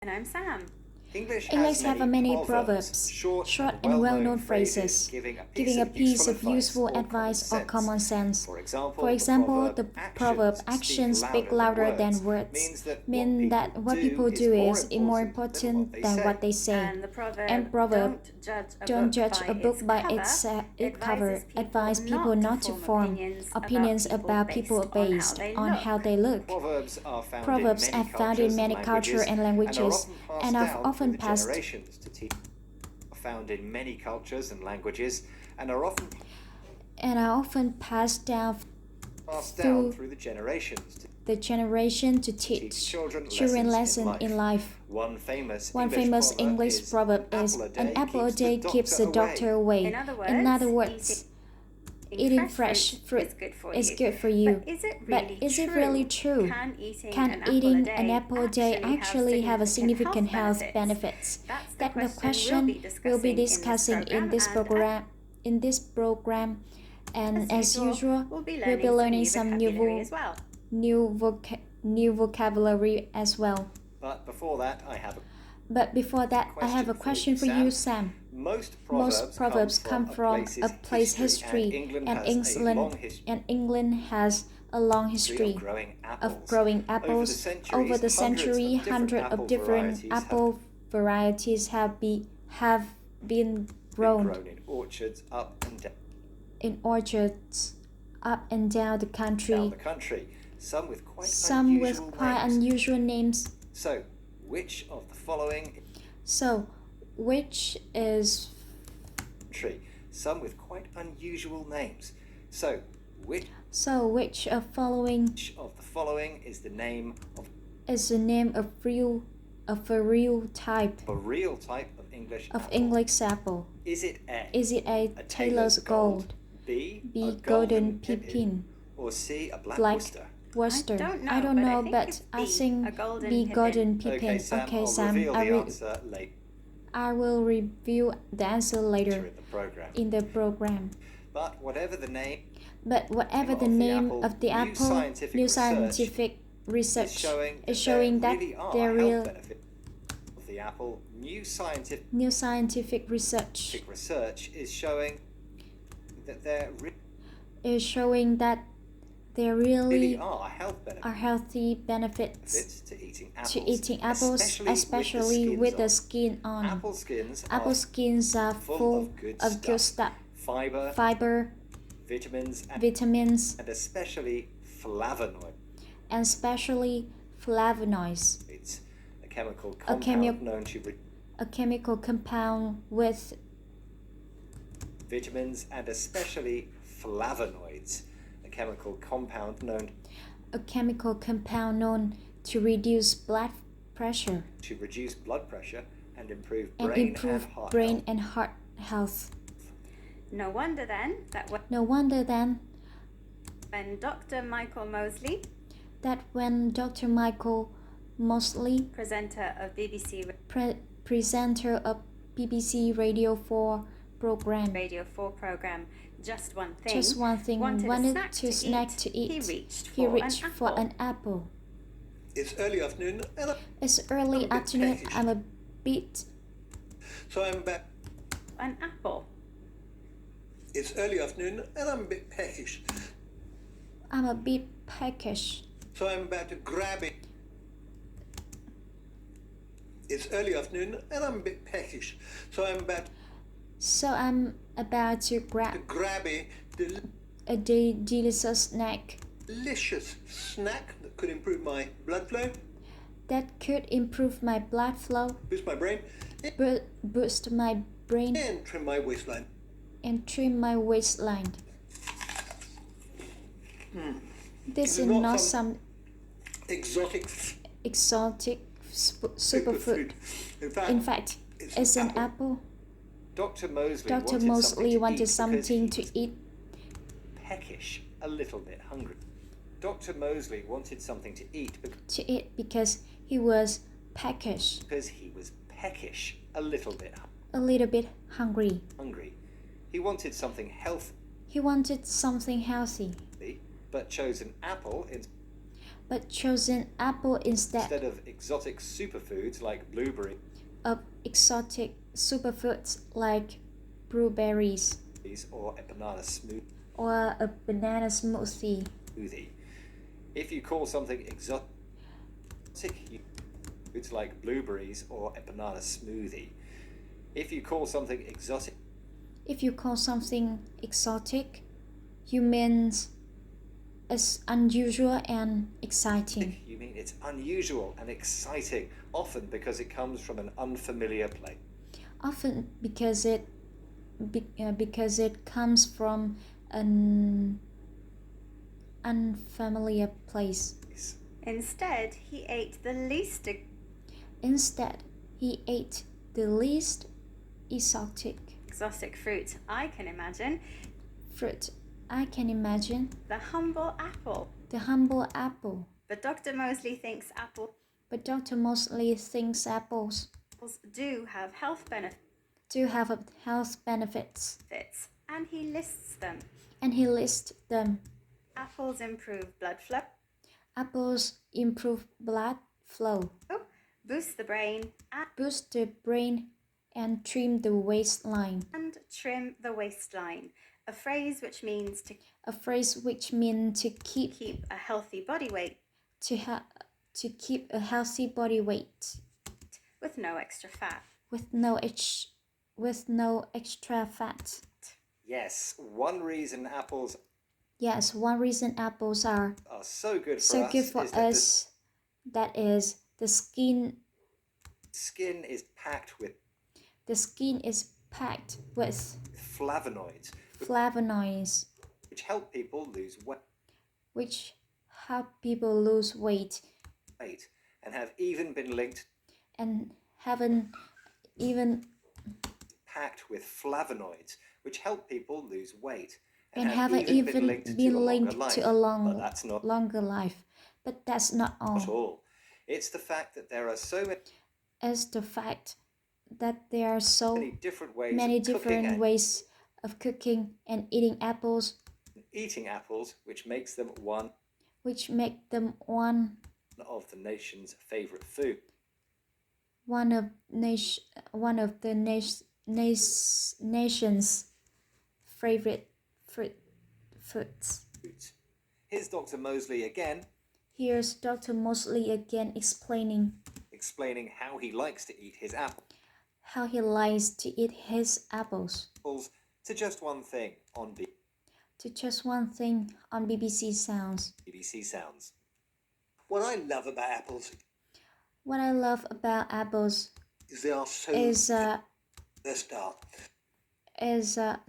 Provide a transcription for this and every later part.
And I'm Sam. English have many proverbs, short and well-known phrases, giving a piece of useful advice or common sense. For example, the proverb "actions speak louder than words" mean that what people do is more important than what they say. And proverb Don't judge a book by its cover. Advise people not to form opinions about people based on how they look. Proverbs are found in many cultures and languages and are often passed found in many cultures and languages and are often passed down through the generation to teach children lessons in life. One famous English proverb is "An apple a day keeps the doctor away." In other words, eating fresh fruit is good for you. But is it really true? Can eating an apple a day actually have a significant health benefits? That's the question we'll be discussing in this program. And as usual, we'll be learning some new vocabulary as well. But before that, I have a question for you, Sam. Most Proverbs come from a place history, and England has a long history of growing apples. Over the century, hundreds of different apple varieties have been grown in orchards up and down the country. Some with quite unusual names. So, which of the following? Which is some with quite unusual names. So, which of the following is the name of a real type of English apple? Is it A Taylor's Gold, B golden pippin, or C a black Worcester? I don't know, but I think B golden pippin. Okay, Sam, I will review the answer later in the program. But whatever the name of the apple, new scientific research is showing that their real of the apple, new scientific research is showing that there really are healthy benefits to eating apples, especially with the skin on. Apple skins are full of good stuff, fiber, vitamins, and especially flavonoids. It's a chemical compound with vitamins and especially flavonoids, a chemical compound known to reduce blood pressure and improve brain and heart health. No wonder then when Dr. Michael Mosley, presenter of BBC Radio 4 program, Just One Thing, wanted a snack to eat. He reached for an apple. It's early afternoon. I'm a bit. So I'm back. An apple. It's early afternoon and I'm a bit peckish. So I'm about to grab it. It's early afternoon and I'm a bit peckish. So I'm about to grab a delicious snack. Delicious snack that could improve my blood flow. Boost my brain. Boost my brain. And trim my waistline. This is not some exotic superfood. In fact, it's an apple. Dr. Mosley wanted something to eat. Peckish, a little bit hungry. Dr. Mosley wanted something to eat because he was peckish. A little bit hungry. He wanted something healthy. But chose an apple but chosen apple instead of exotic superfoods like blueberries blueberries or a banana smoothie. If you call something exotic foods like blueberries or a banana smoothie. If you call something exotic, you mean it's unusual and exciting. You mean it's unusual and exciting, often because it comes from an unfamiliar place. Often because it comes from an unfamiliar place. Instead, he ate the least exotic fruit I can imagine. The humble apple. But Dr. Mosley thinks apples do have health benefits. And he lists them. Apples improve blood flow. Boost the brain and trim the waistline. A phrase which means to keep a healthy body weight. To keep a healthy body weight. With no extra fat. With no extra fat. Yes, one reason apples are so good for us that is the skin is packed with flavonoids which help people lose weight and have even been linked packed with flavonoids which help people lose weight and haven't even been linked to a longer life. But that's not all. It's the fact that there are so many different ways of cooking and eating apples, which makes them one of the nation's favorite food. One of the nation's favorite foods. Here's Dr. Mosley again. Explaining how he likes to eat his apples. To just one thing on BBC Sounds. What I love about apples is they are so versatile.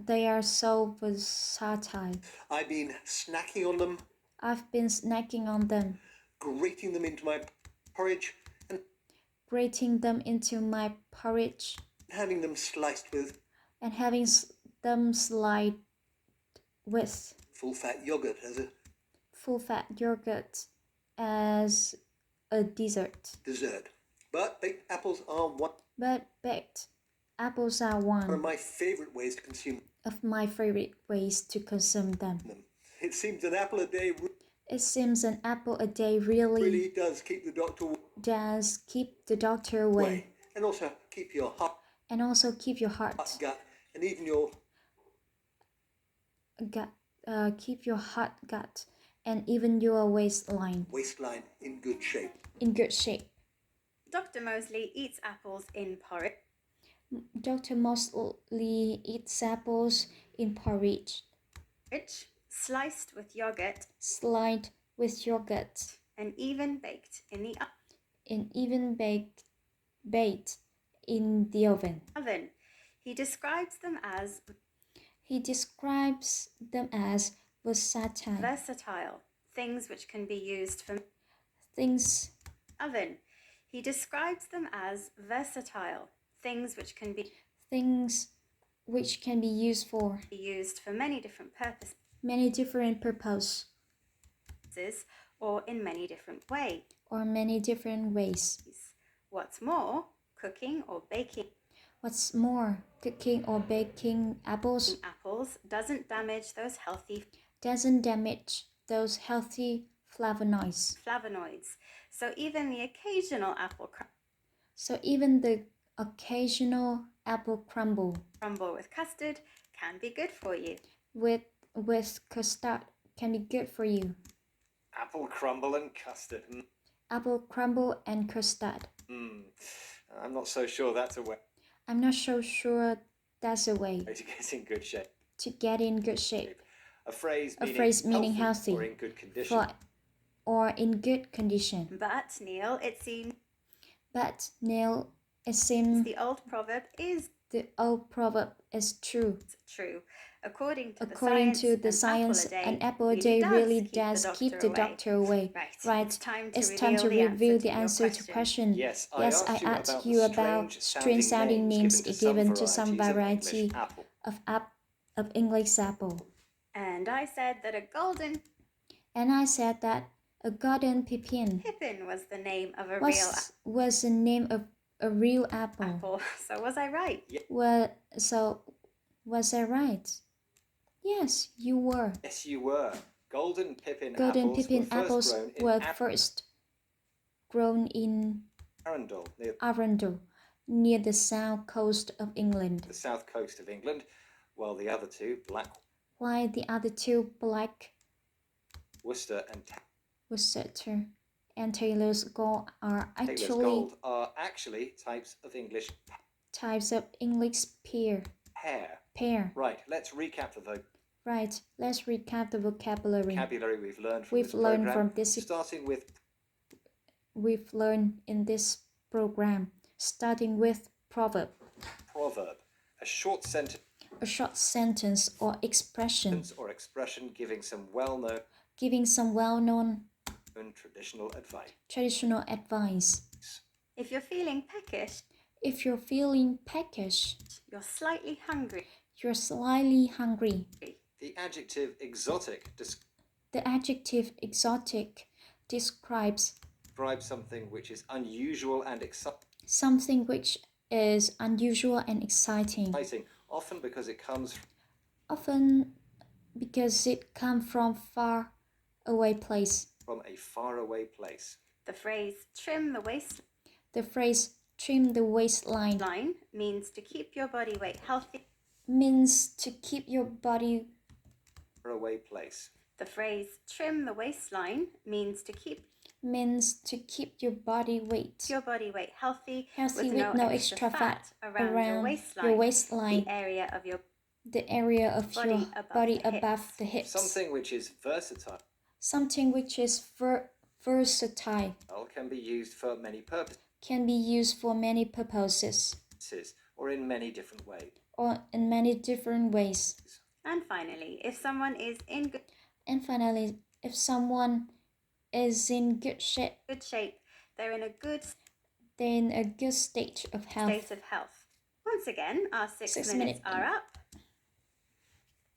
They are so versatile. I've been snacking on them. Grating them into my porridge. Having them sliced with. Full-fat yogurt as a dessert. But baked apples are one of my favorite ways to consume them. It seems an apple a day really does keep the doctor away. And also keep your heart, gut, and even your gut and even your waistline in good shape. Dr. Mosley eats apples in porridge. Sliced with yogurt. And even baked in the oven. He describes them as versatile. Things which can be used for He describes them as versatile. Things which can be used for many different purposes. Or in many different ways. What's more, cooking or baking apples doesn't damage those healthy Flavonoids. Flavonoids. So even the occasional apple crumble with custard can be good for you. With custard can be good for you. Apple crumble and custard. Apple crumble and custard. I'm not so sure that's a way. I'm not so sure that's a way To get in good shape. To get in good shape. A phrase meaning healthy or in good condition. Or in good condition. But Neil, it seems the old proverb is true. True. According to the science, an apple a day really does keep the doctor away. Right. It's time to reveal the answer to question. Yes, I asked you about strange sounding names given to some variety of English apple. And I said that a golden pippin was the name of a real apple. So was I right? Was I right? Yes, you were. Yes, you were. Golden pippin apples were first grown in Arundel, near the south coast of England. The south coast of England, while the other two, black Worcester and Taylor's Gold are actually types of English pear. Right, let's recap the vocabulary. We've learned from this We've learned in this program, starting with proverb. A short sentence or expression giving some well-known traditional advice. If you're feeling peckish, you're slightly hungry. The adjective exotic describes something which is unusual and exciting. Often because it comes from far away place. The phrase trim the waistline means to keep your body weight healthy. The phrase trim the waistline means to keep your body weight healthy with no extra fat around your waistline, the area of your body above the hips. Something which is versatile. Can be used for many purposes. Or in many different ways. And finally, if someone is in good shape, they're in a good state of health. Once again, our 6 minutes are up.